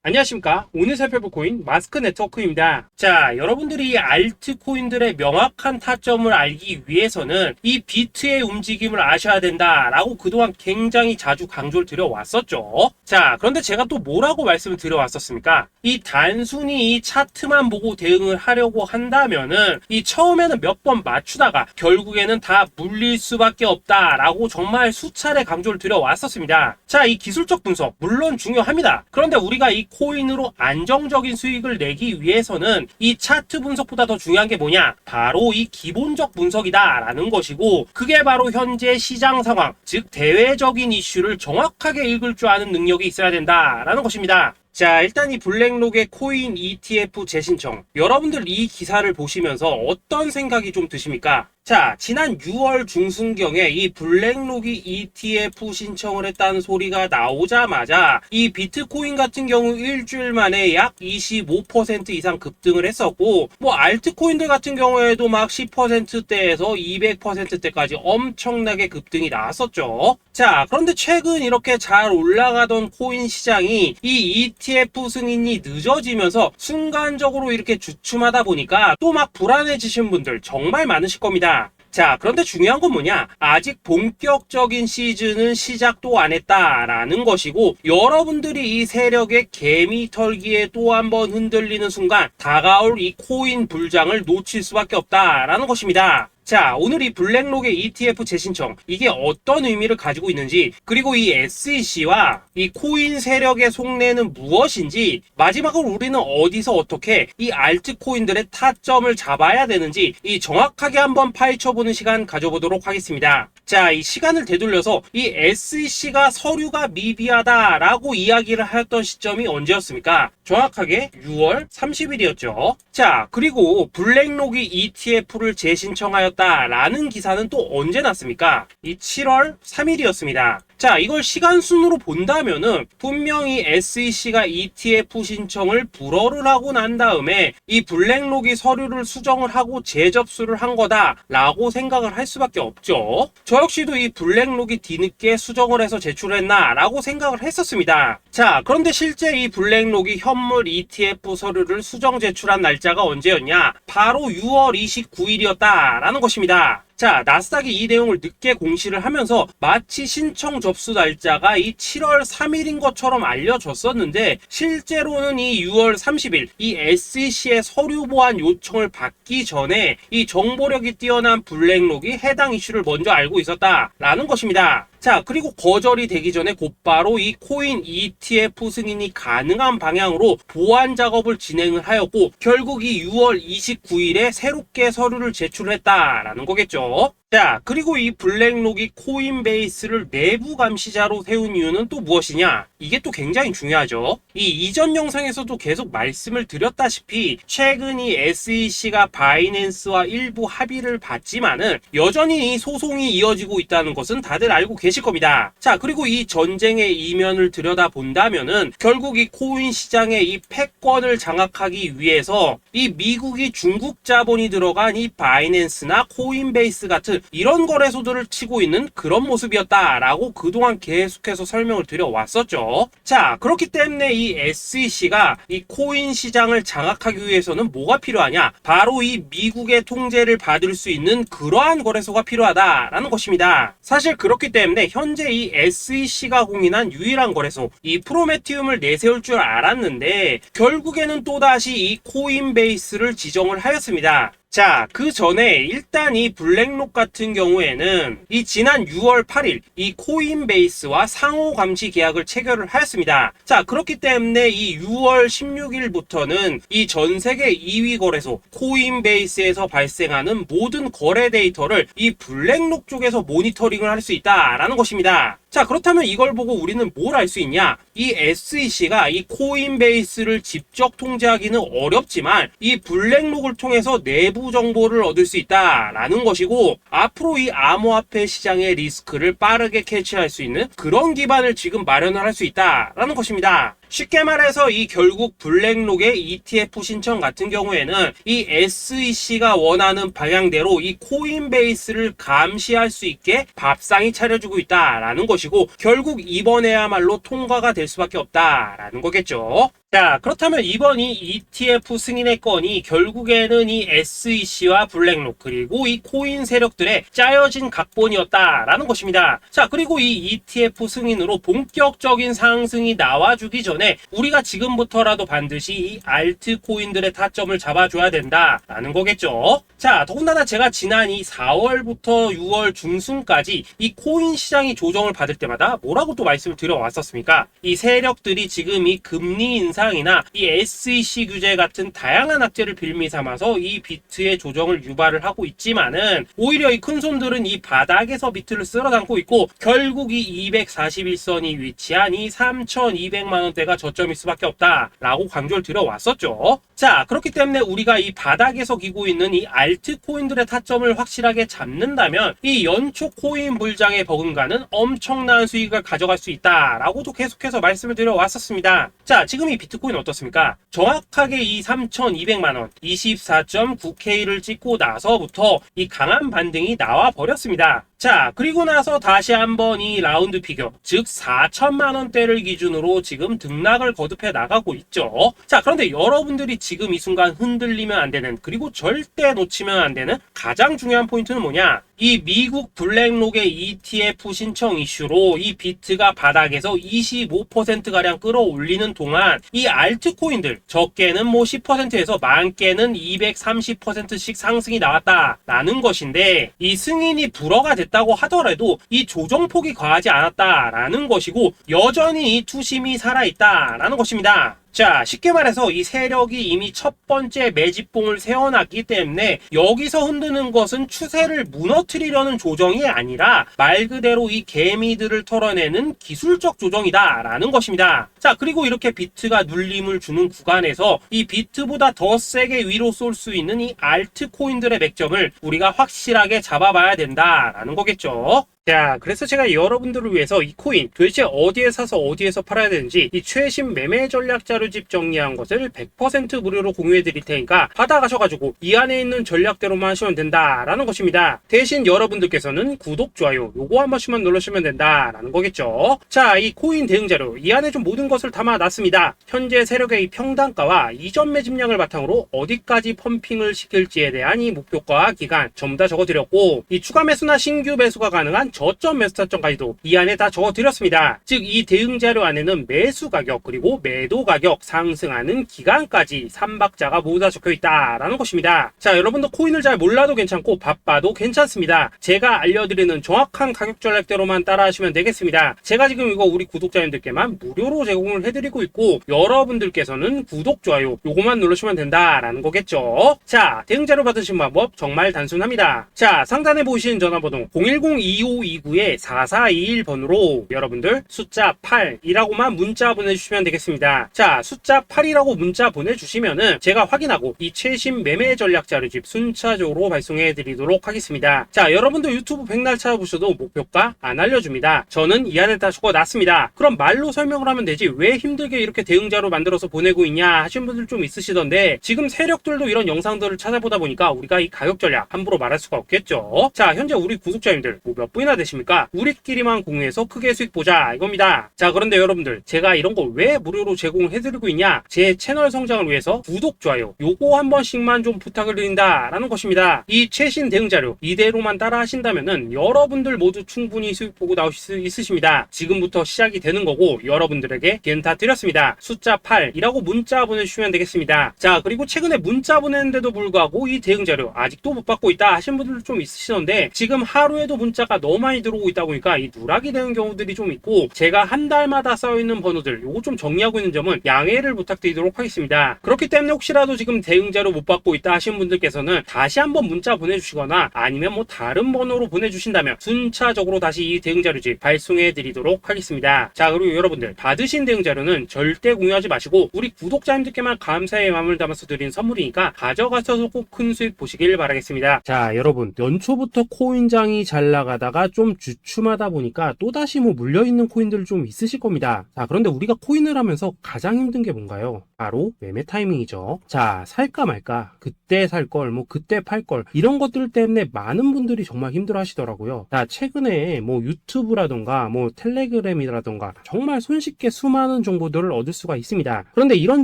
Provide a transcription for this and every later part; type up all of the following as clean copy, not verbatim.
안녕하십니까. 오늘 살펴볼 코인 마스크 네트워크입니다. 자, 여러분들이 알트코인들의 명확한 타점을 알기 위해서는 이 비트의 움직임을 아셔야 된다라고 그동안 굉장히 자주 강조를 드려왔었죠. 자, 그런데 제가 또 뭐라고 말씀을 드려왔었습니까? 이 단순히 이 차트만 보고 대응을 하려고 한다면은 이 처음에는 몇 번 맞추다가 결국에는 다 물릴 수밖에 없다라고 정말 수차례 강조를 드려왔었습니다. 자, 이 기술적 분석 물론 중요합니다. 그런데 우리가 이 코인으로 안정적인 수익을 내기 위해서는 이 차트 분석보다 더 중요한 게 뭐냐? 바로 이 기본적 분석이다라는 것이고, 그게 바로 현재 시장 상황, 즉 대외적인 이슈를 정확하게 읽을 줄 아는 능력이 있어야 된다라는 것입니다. 자, 일단 이 블랙록의 코인 ETF 재신청, 여러분들 이 기사를 보시면서 어떤 생각이 좀 드십니까? 자, 지난 6월 중순경에 이 블랙록이 ETF 신청을 했다는 소리가 나오자마자 이 비트코인 같은 경우 일주일 만에 약 25% 이상 급등을 했었고, 뭐 알트코인들 같은 경우에도 막 10%대에서 200%대까지 엄청나게 급등이 나왔었죠. 자, 그런데 최근 이렇게 잘 올라가던 코인 시장이 이 ETF 승인이 늦어지면서 순간적으로 이렇게 주춤하다 보니까 또 막 불안해지신 분들 정말 많으실 겁니다. 자, 그런데 중요한 건 뭐냐? 아직 본격적인 시즌은 시작도 안 했다라는 것이고, 여러분들이 이 세력의 개미 털기에 또 한 번 흔들리는 순간 다가올 이 코인 불장을 놓칠 수밖에 없다라는 것입니다. 자, 오늘 이 블랙록의 ETF 재신청, 이게 어떤 의미를 가지고 있는지, 그리고 이 SEC와 이 코인 세력의 속내는 무엇인지, 마지막으로 우리는 어디서 어떻게 이 알트코인들의 타점을 잡아야 되는지 이 정확하게 한번 파헤쳐보는 시간 가져보도록 하겠습니다. 자, 이 시간을 되돌려서 이 SEC가 서류가 미비하다라고 이야기를 하였던 시점이 언제였습니까? 정확하게 6월 30일이었죠. 자, 그리고 블랙록이 ETF를 재신청하였다라는 기사는 또 언제 났습니까? 이 7월 3일이었습니다. 자, 이걸 시간순으로 본다면은 분명히 SEC가 ETF 신청을 불허를 하고 난 다음에 이 블랙록이 서류를 수정을 하고 재접수를 한 거다라고 생각을 할 수밖에 없죠. 저 역시도 이 블랙록이 뒤늦게 수정을 해서 제출했나라고 생각을 했었습니다. 자, 그런데 실제 이 블랙록이 현물 ETF 서류를 수정 제출한 날짜가 언제였냐? 바로 6월 29일이었다라는 것입니다. 자, 나스닥이 이 내용을 늦게 공시를 하면서 마치 신청 접수 날짜가 이 7월 3일인 것처럼 알려졌었는데, 실제로는 이 6월 30일 이 SEC의 서류 보완 요청을 받기 전에 이 정보력이 뛰어난 블랙록이 해당 이슈를 먼저 알고 있었다라는 것입니다. 자, 그리고 거절이 되기 전에 곧바로 이 코인 ETF 승인이 가능한 방향으로 보완 작업을 진행을 하였고, 결국 이 6월 29일에 새롭게 서류를 제출했다라는 거겠죠. 자, 그리고 이 블랙록이 코인베이스를 내부 감시자로 세운 이유는 또 무엇이냐? 이게 또 굉장히 중요하죠. 이 이전 영상에서도 계속 말씀을 드렸다시피 최근 이 SEC가 바이낸스와 일부 합의를 봤지만은 여전히 이 소송이 이어지고 있다는 것은 다들 알고 계실 겁니다. 자, 그리고 이 전쟁의 이면을 들여다본다면은 결국 이 코인 시장의 이 패권을 장악하기 위해서 이 미국이 중국 자본이 들어간 이 바이낸스나 코인베이스 같은 이런 거래소들을 치고 있는 그런 모습이었다라고 그동안 계속해서 설명을 드려왔었죠. 자, 그렇기 때문에 이 SEC가 이 코인 시장을 장악하기 위해서는 뭐가 필요하냐? 바로 이 미국의 통제를 받을 수 있는 그러한 거래소가 필요하다라는 것입니다. 사실 그렇기 때문에 현재 이 SEC가 공인한 유일한 거래소, 이 프로메티움을 내세울 줄 알았는데 결국에는 또다시 이 코인베이스를 지정을 하였습니다. 자, 그 전에 일단 이 블랙록 같은 경우에는 이 지난 6월 8일 이 코인베이스와 상호 감시 계약을 체결을 하였습니다. 자, 그렇기 때문에 이 6월 16일부터는 이 전 세계 2위 거래소 코인베이스에서 발생하는 모든 거래 데이터를 이 블랙록 쪽에서 모니터링을 할 수 있다라는 것입니다. 자, 그렇다면 이걸 보고 우리는 뭘 알 수 있냐? 이 SEC가 이 코인베이스를 직접 통제하기는 어렵지만 이 블랙록을 통해서 내부 정보를 얻을 수 있다라는 것이고, 앞으로 이 암호화폐 시장의 리스크를 빠르게 캐치할 수 있는 그런 기반을 지금 마련을 할 수 있다라는 것입니다. 쉽게 말해서 이 결국 블랙록의 ETF 신청 같은 경우에는 이 SEC가 원하는 방향대로 이 코인베이스를 감시할 수 있게 밥상이 차려주고 있다라는 것이고, 결국 이번에야말로 통과가 될 수밖에 없다라는 거겠죠. 자, 그렇다면 이번 이 ETF 승인의 건이 결국에는 이 SEC와 블랙록 그리고 이 코인 세력들의 짜여진 각본이었다라는 것입니다. 자, 그리고 이 ETF 승인으로 본격적인 상승이 나와주기 전에 우리가 지금부터라도 반드시 이 알트코인들의 타점을 잡아줘야 된다라는 거겠죠. 자, 더군다나 제가 지난 이 4월부터 6월 중순까지 이 코인 시장이 조정을 받을 때마다 뭐라고 또 말씀을 드려왔었습니까? 이 세력들이 지금 이 금리 인상이나 이 SEC 규제 같은 다양한 악재를 빌미 삼아서 이 비트의 조정을 유발을 하고 있지만은, 오히려 이 큰손들은 이 바닥에서 비트를 쓸어 담고 있고, 결국 이 241선이 위치한 이 3,200만원대가 저점일 수밖에 없다라고 강조를 드려왔었죠. 자, 그렇기 때문에 우리가 이 바닥에서 기고 있는 이 알트코인들의 타점을 확실하게 잡는다면 이 연초 코인 불장의 버금가는 엄청난 수익을 가져갈 수 있다라고도 계속해서 말씀을 드려왔었습니다. 자, 지금 이 비트코인 어떻습니까? 정확하게 이 3,200만원 24.9K를 찍고 나서부터 이 강한 반등이 나와 버렸습니다. 자, 그리고 나서 다시 한번 이 라운드 피겨, 즉 4천만원대를 기준으로 지금 등락을 거듭해 나가고 있죠. 자, 그런데 여러분들이 지금 이 순간 흔들리면 안 되는, 그리고 절대 놓치면 안 되는 가장 중요한 포인트는 뭐냐? 이 미국 블랙록의 ETF 신청 이슈로 이 비트가 바닥에서 25%가량 끌어올리는 동안 이 알트코인들, 적게는 뭐 10%에서 많게는 230%씩 상승이 나왔다라는 것인데, 이 승인이 불허가 됐다고 하더라도 이 조정폭이 과하지 않았다라는 것이고, 여전히 이 투심이 살아있다라는 것입니다. 자, 쉽게 말해서 이 세력이 이미 첫 번째 매집봉을 세워놨기 때문에 여기서 흔드는 것은 추세를 무너뜨리려는 조정이 아니라 말 그대로 이 개미들을 털어내는 기술적 조정이다라는 것입니다. 자, 그리고 이렇게 비트가 눌림을 주는 구간에서 이 비트보다 더 세게 위로 쏠 수 있는 이 알트코인들의 맥점을 우리가 확실하게 잡아봐야 된다라는 거겠죠. 자, 그래서 제가 여러분들을 위해서 이 코인 도대체 어디에 사서 어디에서 팔아야 되는지 이 최신 매매 전략 자료집 정리한 것을 100% 무료로 공유해 드릴 테니까 받아가셔가지고 이 안에 있는 전략대로만 하시면 된다라는 것입니다. 대신 여러분들께서는 구독, 좋아요 요거 한 번씩만 눌러주시면 된다라는 거겠죠. 자, 이 코인 대응 자료 이 안에 좀 모든 것을 담아놨습니다. 현재 세력의 이 평단가와 이전 매집량을 바탕으로 어디까지 펌핑을 시킬지에 대한 이 목표가 기간 전부 다 적어드렸고, 이 추가 매수나 신규 매수가 가능한 저점 매수 타점까지도 이 안에 다 적어드렸습니다. 즉 이 대응 자료 안에는 매수 가격 그리고 매도 가격, 상승하는 기간까지 3박자가 모두 다 적혀있다라는 것입니다. 자, 여러분도 코인을 잘 몰라도 괜찮고 바빠도 괜찮습니다. 제가 알려드리는 정확한 가격 전략대로만 따라하시면 되겠습니다. 제가 지금 이거 우리 구독자님들께만 무료로 제공을 해드리고 있고, 여러분들께서는 구독, 좋아요 요거만 누르시면 된다라는 거겠죠. 자, 대응 자료 받으신 방법 정말 단순합니다. 자, 상단에 보이시는 전화번호 010-2529-4421번으로 여러분들 숫자 8이라고만 문자 보내주시면 되겠습니다. 자, 숫자 8이라고 문자 보내주시면은 제가 확인하고 이 최신 매매 전략 자료집 순차적으로 발송해 드리도록 하겠습니다. 자, 여러분도 유튜브 백날 찾아보셔도 목표가 안 알려줍니다. 저는 이 안에 다 적어놨습니다. 그럼 말로 설명을 하면 되지 왜 힘들게 이렇게 대응자로 만들어서 보내고 있냐 하신 분들 좀 있으시던데, 지금 세력들도 이런 영상들을 찾아보다 보니까 우리가 이 가격 전략 함부로 말할 수가 없겠죠. 자, 현재 우리 구독자님들 뭐 몇 분이나 되십니까? 우리끼리만 공유해서 크게 수익 보자 이겁니다. 자, 그런데 여러분들 제가 이런 거 왜 무료로 제공을 해드리고 있냐? 제 채널 성장을 위해서 구독, 좋아요 요거 한 번씩만 좀 부탁을 드린다라는 것입니다. 이 최신 대응 자료 이대로만 따라 하신다면은 여러분들 모두 충분히 수익 보고 나오실 수 있으십니다. 지금부터 시작이 되는 거고, 여러분들에게 기회는 다 드렸습니다. 숫자 8이라고 문자 보내주시면 되겠습니다. 자, 그리고 최근에 문자 보냈는데도 불구하고 이 대응 자료 아직도 못 받고 있다 하신 분들 좀 있으시던데, 지금 하루에도 문자가 너무 많이 들어오고 있다 보니까 이 누락이 되는 경우들이 좀 있고, 제가 한 달마다 쌓여있는 번호들 요거 좀 정리하고 있는 점은 양해를 부탁드리도록 하겠습니다. 그렇기 때문에 혹시라도 지금 대응 자료 못 받고 있다 하신 분들께서는 다시 한번 문자 보내주시거나 아니면 뭐 다른 번호로 보내주신다면 순차적으로 다시 이 대응 자료집 발송해 드리도록 하겠습니다. 자, 그리고 여러분들 받으신 대응 자료는 절대 공유하지 마시고 우리 구독자님들께만 감사의 마음을 담아서 드린 선물이니까 가져가셔서 꼭 큰 수익 보시길 바라겠습니다. 자, 여러분 연초부터 코인장이 잘 나가다가 좀 주춤하다 보니까 또다시 뭐 물려있는 코인들 좀 있으실 겁니다. 자, 그런데 우리가 코인을 하면서 가장 힘든 게 뭔가요? 바로 매매 타이밍이죠. 자, 살까 말까, 그때 살 걸, 뭐 그때 팔 걸, 이런 것들 때문에 많은 분들이 정말 힘들어 하시더라고요. 자, 최근에 뭐 유튜브라던가 뭐 텔레그램이라던가 정말 손쉽게 수많은 정보들을 얻을 수가 있습니다. 그런데 이런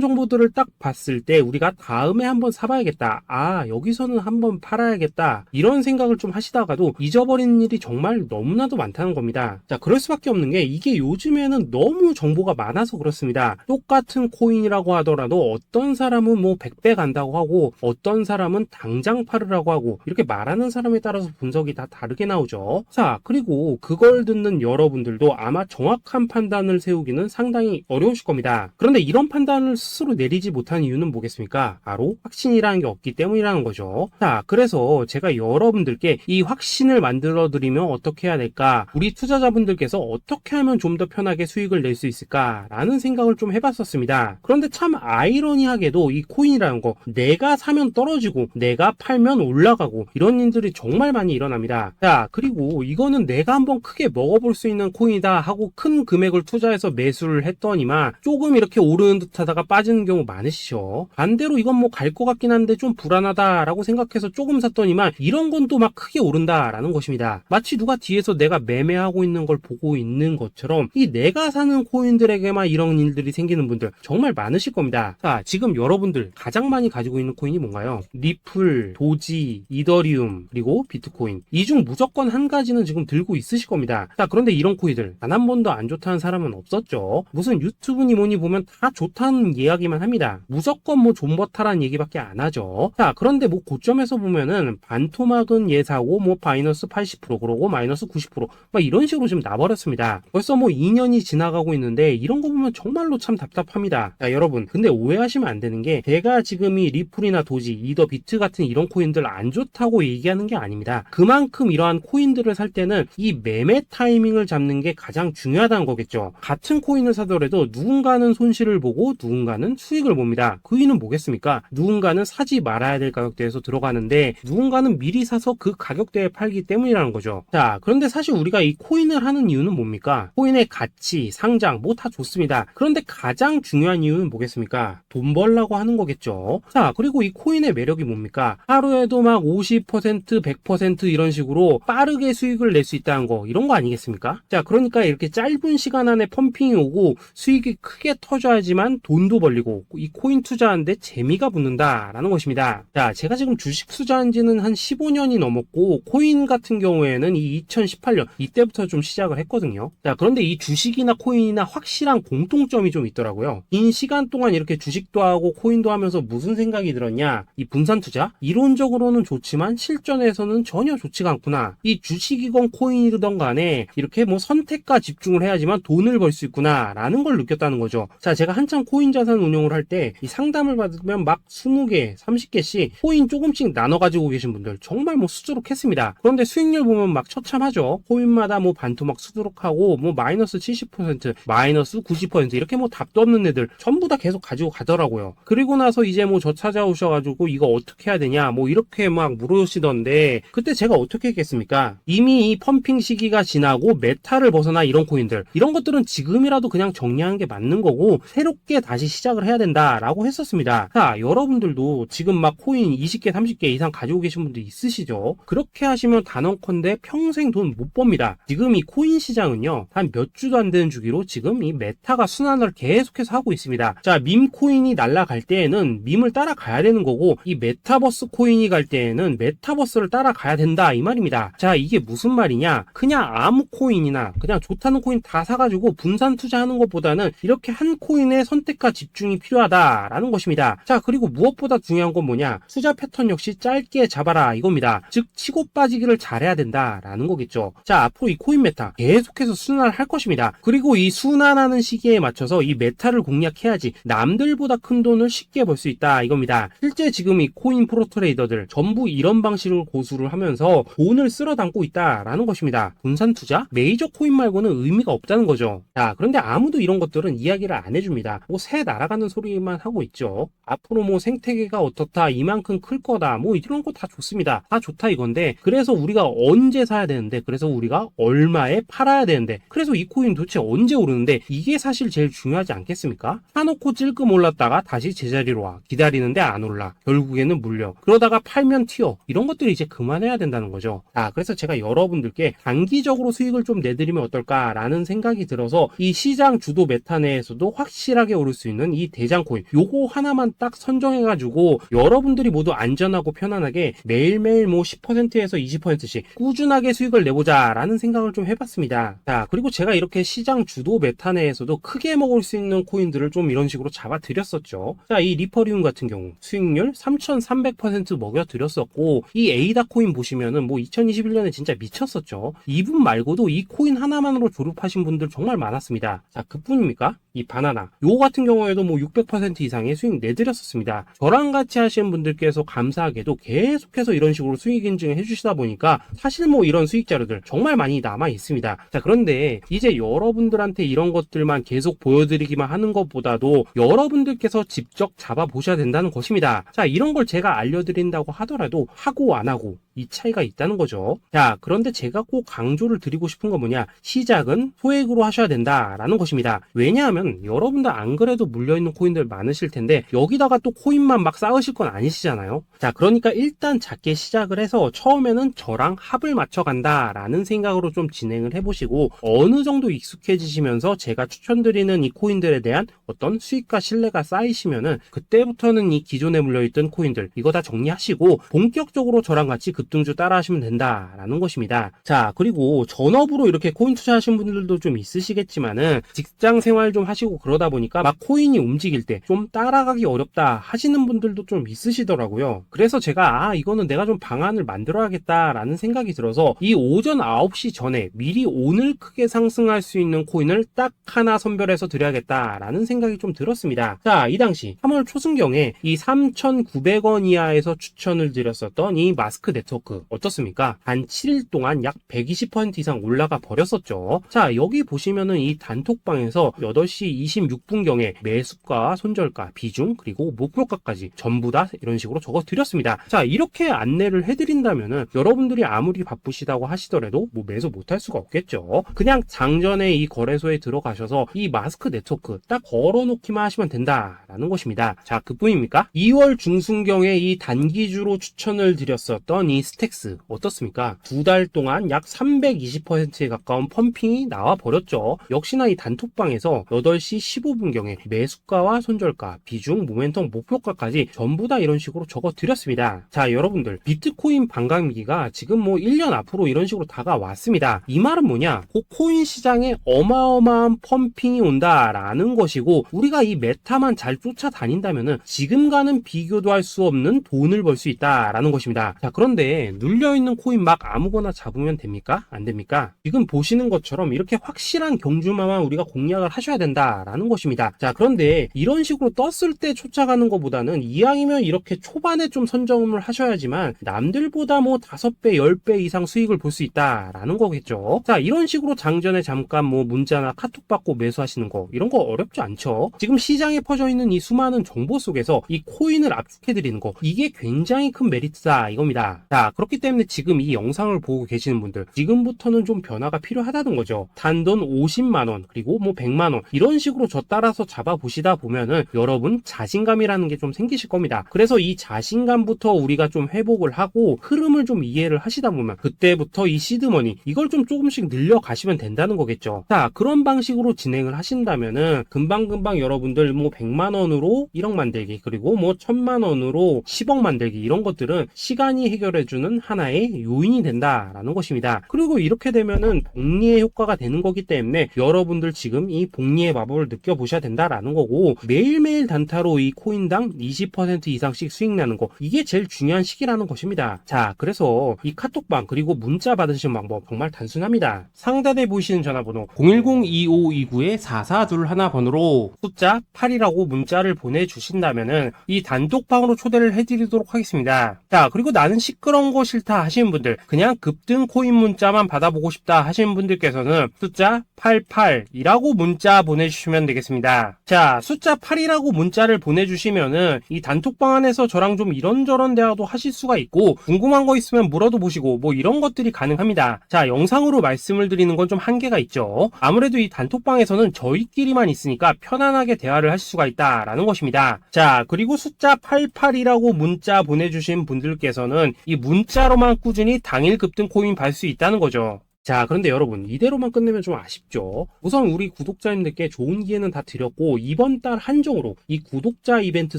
정보들을 딱 봤을 때 우리가 다음에 한번 사봐야겠다, 아 여기서는 한번 팔아야겠다, 이런 생각을 좀 하시다가도 잊어버리는 일이 정말 너무나도 많다는 겁니다. 자, 그럴 수밖에 없는 게 이게 요즘에는 너무 정보가 많아서 그렇습니다. 똑같은 코인이라고 하더라도 어떤 사람은 뭐 100배 간다고 하고 어떤 사람은 당장 팔으라고 하고, 이렇게 말하는 사람에 따라서 분석이 다 다르게 나오죠. 자, 그리고 그걸 듣는 여러분들도 아마 정확한 판단을 세우기는 상당히 어려우실 겁니다. 그런데 이런 판단을 스스로 내리지 못한 이유는 뭐겠습니까? 바로 확신이라는 게 없기 때문이라는 거죠. 자, 그래서 제가 여러분들께 이 확신을 만들어 드리면 어떻게 해야 될까, 우리 투자자분들께서 어떻게 하면 좀 더 편하게 수익을 낼 수 있을까 라는 생각을 좀 해봤었습니다. 그런데 참 아이러니하게도 이 코인이라는 거, 내가 사면 떨어지고 내가 팔면 올라가고 이런 일들이 정말 많이 일어납니다. 자, 그리고 이거는 내가 한번 크게 먹어볼 수 있는 코인이다 하고 큰 금액을 투자해서 매수를 했더니만 조금 이렇게 오르는 듯 하다가 빠지는 경우 많으시죠. 반대로 이건 뭐 갈 것 같긴 한데 좀 불안하다 라고 생각해서 조금 샀더니만 이런 건 또 막 크게 오른다 라는 것입니다. 마치 누가 뒤에서 내가 매매하고 있는 걸 보고 있는 것처럼 이 내가 사는 코인들에게만 이런 일들이 생기는 분들 정말 많으실 겁니다. 자, 지금 여러분들 가장 많이 가지고 있는 코인이 뭔가요? 리플, 도지, 이더리움, 그리고 비트코인. 이 중 무조건 한 가지는 지금 들고 있으실 겁니다. 자, 그런데 이런 코인들 단 한 번도 안 좋다는 사람은 없었죠. 무슨 유튜브니 뭐니 보면 다 좋다는 이야기만 합니다. 무조건 뭐 존버타라는 얘기밖에 안 하죠. 자, 그런데 뭐 고점에서 보면은 반토막은 예사고 뭐 마이너스 80% 그러고 마이너스 90% 막 이런 식으로 지금 나버렸습니다. 벌써 뭐 2년이 지나가고 있는데 이런 거 보면 정말로 참 답답합니다. 자, 여러분 근데 오해하시면 안 되는 게 제가 지금 이 리플이나 도지, 이더, 비트 같은 이런 코인들 안 좋다고 얘기하는 게 아닙니다. 그만큼 이러한 코인들을 살 때는 이 매매 타이밍을 잡는 게 가장 중요하다는 거겠죠. 같은 코인을 사더라도 누군가는 손실을 보고 누군가는 수익을 봅니다. 그 이유는 뭐겠습니까? 누군가는 사지 말아야 될 가격대에서 들어가는데 누군가는 미리 사서 그 가격대에 팔기 때문이라는 거죠. 자, 그런데 사실 우리가 이 코인을 하는 이유는 뭡니까? 코인의 가치, 상장 뭐 다 좋습니다. 그런데 가장 중요한 이유는 뭐겠습니까? 돈 벌라고 하는 거겠죠. 자, 그리고 이 코인의 매력이 뭡니까? 하루에도 막 50%, 100% 이런 식으로 빠르게 수익을 낼 수 있다는 거, 이런 거 아니겠습니까? 자, 그러니까 이렇게 짧은 시간 안에 펌핑이 오고 수익이 크게 터져야지만 돈도 벌리고 이 코인 투자하는데 재미가 붙는다라는 것입니다. 자, 제가 지금 주식 투자한 지는 한 15년이 넘었고 코인 같은 경우에는 이 2018년 이때부터 좀 시작을 했거든요. 자, 그런데 이 주식이나 코인이나 확실한 공통점이 좀 있더라고요. 긴 시간 동안 이렇게 주식도 하고 코인도 하면서 무슨 생각이 들었냐? 이 분산 투자? 이론적으로는 좋지만 실전에서는 전혀 좋지가 않구나. 이 주식이건 코인이든 간에 이렇게 뭐 선택과 집중을 해야지만 돈을 벌 수 있구나 라는 걸 느꼈다는 거죠. 자, 제가 한참 코인 자산 운용을 할 때 이 상담을 받으면 막 20개, 30개씩 코인 조금씩 나눠 가지고 계신 분들 정말 뭐 수두룩했습니다. 그런데 수익률 보면 막 처참하죠. 코인마다 뭐 반토막 수두룩하고 뭐 마이너스 70%, 마이너스 90% 이렇게 뭐 답도 없는 애들 전부 다 계속 가지고 가더라고요. 그리고 나서 이제 뭐 저 찾아오셔가지고 이거 어떻게 해야 되냐 뭐 이렇게 막 물으시던데 그때 제가 어떻게 했겠습니까? 이미 이 펌핑 시기가 지나고 메타를 벗어나 이런 코인들, 이런 것들은 지금이라도 그냥 정리하는 게 맞는 거고 새롭게 다시 시작을 해야 된다라고 했었습니다. 자, 여러분들도 지금 막 코인 20개, 30개 이상 가지고 계신 분들 있으시죠? 그렇게 하시면 단언컨대 평생 돈 못 법니다. 지금 이 코인 시장은요, 한 몇 주도 안 되는 주기로 지금 이 메타가 순환을 계속해서 하고 있습니다. 자, 밈 코인이 날아갈 때에는 밈을 따라가야 되는 거고 이 메타버스 코인이 갈 때에는 메타버스를 따라가야 된다 이 말입니다. 자, 이게 무슨 말이냐? 그냥 아무 코인이나 그냥 좋다는 코인 다 사가지고 분산 투자하는 것보다는 이렇게 한 코인에 선택과 집중이 필요하다라는 것입니다. 자, 그리고 무엇보다 중요한 건 뭐냐? 투자 패턴 역시 짧게 잡아라 이겁니다. 즉 치고 빠지기를 잘해야 된다라는 거겠죠. 자, 앞으로 이 코인 메타 계속해서 순환을 할 것입니다. 그리고 이 순환하는 시기에 맞춰서 이 메타를 공략해야지 남들보다 큰 돈을 쉽게 벌 수 있다 이겁니다. 실제 지금 이 코인 프로 트레이더들 전부 이런 방식을 고수를 하면서 돈을 쓸어 담고 있다라는 것입니다. 분산 투자? 메이저 코인 말고는 의미가 없다는 거죠. 자, 그런데 아무도 이런 것들은 이야기를 안 해줍니다. 뭐 새 날아가는 소리만 하고 있죠. 앞으로 뭐 생태계가 어떻다, 이만큼 클 거다, 뭐 이런 거 다 좋습니다. 다 좋다 이건데 그래서 우리가 언제 사야 되는데, 그래서 우리가 얼마에 팔아야 되는데, 그래서 이 코인 도대체 언제 오르는데, 이게 사실 제일 중요하지 않겠습니까? 사놓고 찔끔 올랐다가 다시 제자리로 와. 기다리는데 안 올라. 결국에는 물려. 그러다가 팔면 튀어. 이런 것들이 이제 그만해야 된다는 거죠. 그래서 제가 여러분들께 단기적으로 수익을 좀 내드리면 어떨까라는 생각이 들어서 이 시장 주도 메타 내에서도 확실하게 오를 수 있는 이 대장 코인, 요거 하나만 딱 선정해가지고 여러분들이 모두 안전하고 편안하게 매일매일 뭐 10%에서 20%씩 꾸준하게 수익을 내보자 라는 생각을 좀 해봤습니다. 자, 그리고 제가 이렇게 시장 주도 메타 내에서도 크게 먹을 수 있는 코인들을 좀 이런 식으로 잡아드렸었죠. 자, 이 리퍼리움 같은 경우 수익률 3300% 먹여드렸었고, 이 에이다 코인 보시면은 뭐 2021년에 진짜 미쳤었죠. 이분 말고도 이 코인 하나만으로 졸업하신 분들 정말 많았습니다. 자, 그뿐입니까? 이 바나나 요 같은 경우에도 뭐 600% 이상의 수익 내드렸었습니다. 저랑 같이 하시는 분들께서 감사하게도 계속해서 이런 식으로 수익 인증을 해주시다 보니까 사실 뭐 이런 수익 자료들 정말 많이 남아 있습니다. 자, 그런데 이제 여러분들한테 이런 것들만 계속 보여드리기만 하는 것보다도 여러분들께서 직접 잡아보셔야 된다는 것입니다. 자, 이런 걸 제가 알려드린다고 하더라도 하고 안 하고 이 차이가 있다는 거죠. 자, 그런데 제가 꼭 강조를 드리고 싶은 건 뭐냐, 시작은 소액으로 하셔야 된다라는 것입니다. 왜냐하면 여러분들 안 그래도 물려있는 코인들 많으실 텐데 여기다가 또 코인만 막 쌓으실 건 아니시잖아요. 자, 그러니까 일단 작게 시작을 해서 처음에는 저랑 합을 맞춰간다 라는 생각으로 좀 진행을 해보시고, 어느 정도 익숙해지시면서 제가 추천드리는 이 코인들에 대한 어떤 수익과 신뢰가 쌓이시면은 그때부터는 이 기존에 물려있던 코인들 이거 다 정리하시고 본격적으로 저랑 같이 급등주 따라 하시면 된다라는 것입니다. 자, 그리고 전업으로 이렇게 코인 투자하신 분들도 좀 있으시겠지만은 직장 생활 좀 하시고 그러다 보니까 막 코인이 움직일 때 좀 따라가기 어렵다 하시는 분들도 좀 있으시더라고요. 그래서 제가 이거는 내가 좀 방안을 만들어야겠다라는 생각이 들어서 이 오전 9시 전에 미리 오늘 크게 상승할 수 있는 코인을 딱 하나 선별해서 드려야겠다라는 생각이 좀 들었습니다. 자, 이 당시 3월 초순경에 이 3,900원 이하에서 추천을 드렸었던 이 마스크 네트워크 어떻습니까? 단 7일 동안 약 120% 이상 올라가 버렸었죠. 자, 여기 보시면은 이 단톡방에서 8시 26분경에 매수가, 손절가, 비중, 그리고 목표가까지 전부 다 이런 식으로 적어 드렸습니다. 자, 이렇게 안내를 해드린다면은 여러분들이 아무리 바쁘시다고 하시더라도 뭐 매수 못할 수가 없겠죠. 그냥 장전에 이 거래소에 들어가셔서 이 마스크 네트워크 딱 걸어놓기만 하시면 된다라는 것입니다. 자, 그뿐입니까? 2월 중순경에 이 단기주로 추천을 드렸었던 이 스택스 어떻습니까? 2달 동안 약 320%에 가까운 펌핑이 나와 버렸죠. 역시나 이 단톡방에서 8시 15분경에 매수가와 손절가, 비중, 모멘텀, 목표가까지 전부 다 이런 식으로 적어 드렸습니다. 자, 여러분들 비트코인 반감기가 지금 뭐 1년 앞으로 이런 식으로 다가왔습니다. 이 말은 뭐냐? 그 코인 시장에 어마어마한 펌핑이 온다라는 것이고, 우리가 이 메타만 잘 쫓아다닌다면은 지금과는 비교도 할 수 없는 돈을 벌 수 있다라는 것입니다. 자, 그런데 눌려있는 코인 막 아무거나 잡으면 됩니까? 안 됩니까? 지금 보시는 것처럼 이렇게 확실한 경주마만 우리가 공략을 하셔야 된다라는 것입니다. 자, 그런데 이런 식으로 떴을 때 쫓아가는 것보다는 이왕이면 이렇게 초반에 좀 선점을 하셔야지만 남들보다 뭐 5배, 10배 이상 수익을 볼 수 있다라는 거겠죠. 자, 이런 식으로 장전에 잠깐 뭐 문자나 카톡 받고 매수하시는 거 이런 거 어렵지 않죠. 지금 시장에 퍼져 있는 이 수많은 정보 속에서 이 코인을 압축해드리는 거, 이게 굉장히 큰 메리트다 이겁니다. 자, 그렇기 때문에 지금 이 영상을 보고 계시는 분들 지금부터는 좀 변화가 필요하다는 거죠. 단돈 50만원 그리고 뭐 100만원 이런 식으로 저 따라서 잡아보시다 보면은 여러분 자신감이라는 게 좀 생기실 겁니다. 그래서 이 자신감부터 우리가 좀 회복을 하고 흐름을 좀 이해를 하시다 보면 그때부터 이 시드머니 이걸 좀 조금씩 늘려가시면 된다는 거겠죠. 자, 그런 방식으로 진행을 하신다면은 금방금방 여러분들 뭐 100만원으로 1억 만들기 그리고 뭐 1000만원으로 10억 만들기 이런 것들은 시간이 해결해주는 하나의 요인이 된다라는 것입니다. 그리고 이렇게 되면은 복리의 효과가 되는 거기 때문에 여러분들 지금 이 복리의 마법을 느껴보셔야 된다라는 거고, 매일매일 단타로 이 코인당 20% 이상씩 수익 나는 거, 이게 제일 중요한 시기라는 것입니다. 자, 그래서 이 카톡방 그리고 문자 받으시는 방법 정말 단순합니다. 상단에 보이시는 전화번호 010-2529-4421번으로 숫자 8이라고 문자를 보내주신다면은 이 단톡방으로 초대를 해드리도록 하겠습니다. 자, 그리고 나는 시끄러운 시끄러운 거 싫다 하시는 분들, 그냥 급등 코인 문자만 받아보고 싶다 하시는 분들께서는 숫자 88이라고 문자 보내주시면 되겠습니다. 자, 숫자 8이라고 문자를 보내주시면은 이 단톡방 안에서 저랑 좀 이런저런 대화도 하실 수가 있고, 궁금한 거 있으면 물어도 보시고 뭐 이런 것들이 가능합니다. 자, 영상으로 말씀을 드리는 건 좀 한계가 있죠. 아무래도 이 단톡방에서는 저희끼리만 있으니까 편안하게 대화를 하실 수가 있다라는 것입니다. 자, 그리고 숫자 88이라고 문자 보내주신 분들께서는 이 문자로만 꾸준히 당일 급등 코인 받을 수 있다는 거죠. 자, 그런데 여러분, 이대로만 끝내면 좀 아쉽죠. 우선 우리 구독자님들께 좋은 기회는 다 드렸고, 이번 달 한정으로 이 구독자 이벤트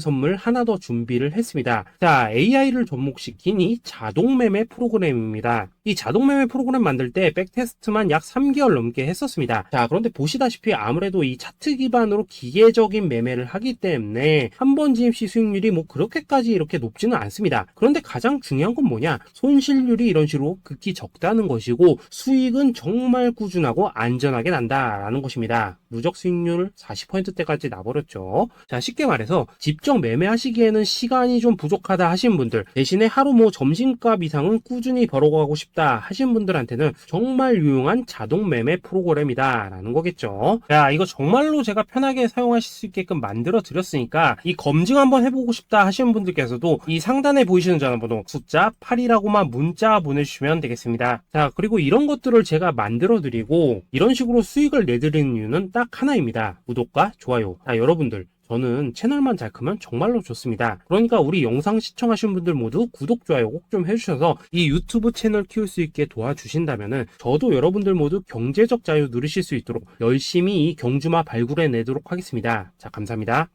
선물 하나 더 준비를 했습니다. 자, AI를 접목시킨 이 자동매매 프로그램입니다. 이 자동매매 프로그램 만들 때 백테스트만 약 3개월 넘게 했었습니다. 자, 그런데 보시다시피 아무래도 이 차트 기반으로 기계적인 매매를 하기 때문에 한 번 진입 시 수익률이 뭐 그렇게까지 이렇게 높지는 않습니다. 그런데 가장 중요한 건 뭐냐? 손실률이 이런 식으로 극히 적다는 것이고, 수익은 정말 꾸준하고 안전하게 난다라는 것입니다. 누적 수익률 40%대까지 나버렸죠. 자, 쉽게 말해서 직접 매매하시기에는 시간이 좀 부족하다 하시는 분들, 대신에 하루 뭐 점심값 이상은 꾸준히 벌어가고 싶다 하시는 분들한테는 정말 유용한 자동 매매 프로그램이다 라는 거겠죠. 자, 이거 정말로 제가 편하게 사용하실 수 있게끔 만들어 드렸으니까 이 검증 한번 해보고 싶다 하시는 분들께서도 이 상단에 보이시는 전화번호 숫자 8이라고만 문자 보내주시면 되겠습니다. 자, 그리고 이런 것들을 제가 만들어 드리고 이런 식으로 수익을 내드리는 이유는 딱 하나입니다. 구독과 좋아요. 자, 여러분들, 저는 채널만 잘 크면 정말로 좋습니다. 그러니까 우리 영상 시청하시는 분들 모두 구독, 좋아요 꼭 좀 해주셔서 이 유튜브 채널 키울 수 있게 도와주신다면은 저도 여러분들 모두 경제적 자유 누리실 수 있도록 열심히 이 경주마 발굴해 내도록 하겠습니다. 자, 감사합니다.